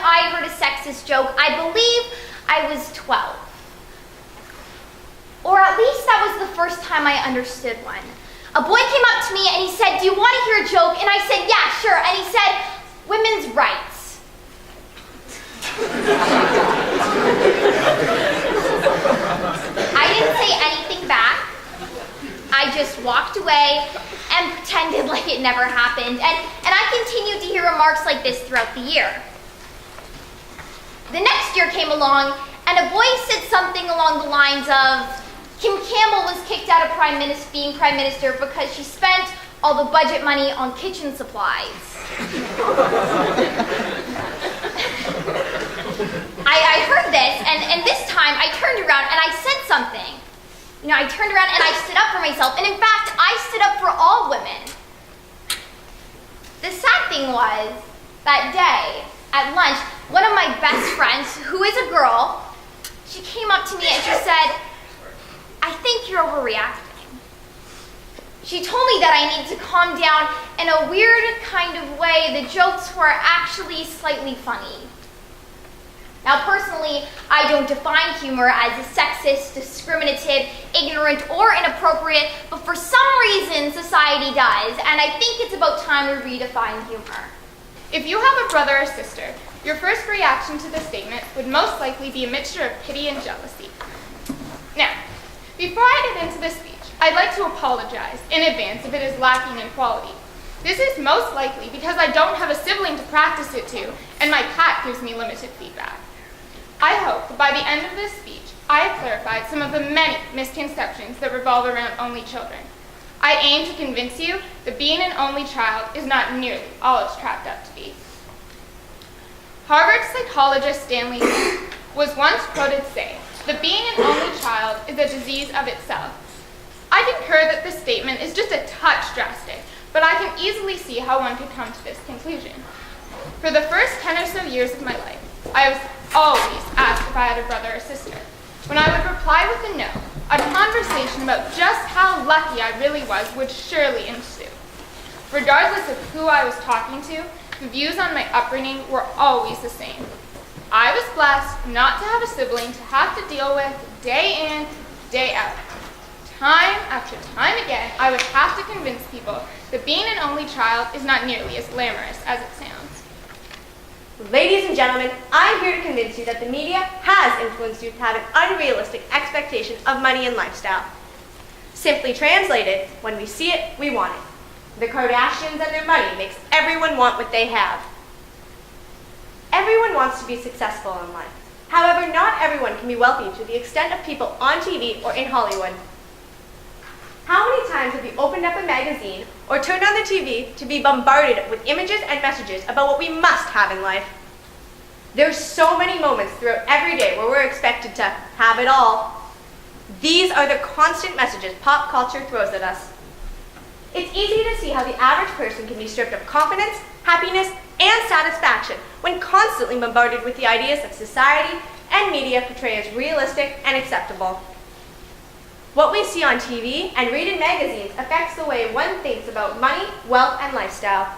I heard a sexist joke, I believe I was 12. Or at least that was the first time I understood one. A boy came up to me and he said, "Do you want to hear a joke?" And I said, "Yeah, sure." And he said, "Women's rights." I didn't say anything back. I just walked away and pretended like it never happened. And I continued to hear remarks like this throughout the year. The next year came along and a boy said something along the lines of, Kim Campbell was kicked out of being prime minister because she spent all the budget money on kitchen supplies. I heard this, and this time I turned around and I said something. I turned around and I stood up for myself, and in fact, I stood up for all women. The sad thing was, that day, at lunch, one of my best friends, who is a girl, she came up to me and she said, "I think you're overreacting." She told me that I need to calm down in a weird kind of way. The jokes were actually slightly funny. Now, personally, I don't define humor as a sexist, discriminative, ignorant, or inappropriate, but for some reason, society does, and I think it's about time we redefine humor. If you have a brother or sister, your first reaction to the statement would most likely be a mixture of pity and jealousy. Now, before I get into this speech, I'd like to apologize in advance if it is lacking in quality. This is most likely because I don't have a sibling to practice it to, and my cat gives me limited feedback. I hope that by the end of this speech, I have clarified some of the many misconceptions that revolve around only children. I aim to convince you that being an only child is not nearly all it's cracked up to be. Harvard psychologist Stanley was once quoted saying that being an only child is a disease of itself. I concur that this statement is just a touch drastic, but I can easily see how one could come to this conclusion. For the first 10 or so years of my life, I was always asked if I had a brother or sister. When I would reply with a no, a conversation about just how lucky I really was would surely ensue. Regardless of who I was talking to, the views on my upbringing were always the same. I was blessed not to have a sibling to have to deal with day in, day out. Time after time again, I would have to convince people that being an only child is not nearly as glamorous as it sounds. Ladies and gentlemen, I'm here to convince you that the media has influenced you to have an unrealistic expectation of money and lifestyle. Simply translated, when we see it, we want it. The Kardashians and their money makes everyone want what they have. Everyone wants to be successful in life. However, not everyone can be wealthy to the extent of people on TV or in Hollywood. How many times have you opened up a magazine or turned on the TV to be bombarded with images and messages about what we must have in life? There's so many moments throughout every day where we're expected to have it all. These are the constant messages pop culture throws at us. It's easy to see how the average person can be stripped of confidence, happiness, and satisfaction when constantly bombarded with the ideas that society and media portray as realistic and acceptable. What we see on TV and read in magazines affects the way one thinks about money, wealth, and lifestyle.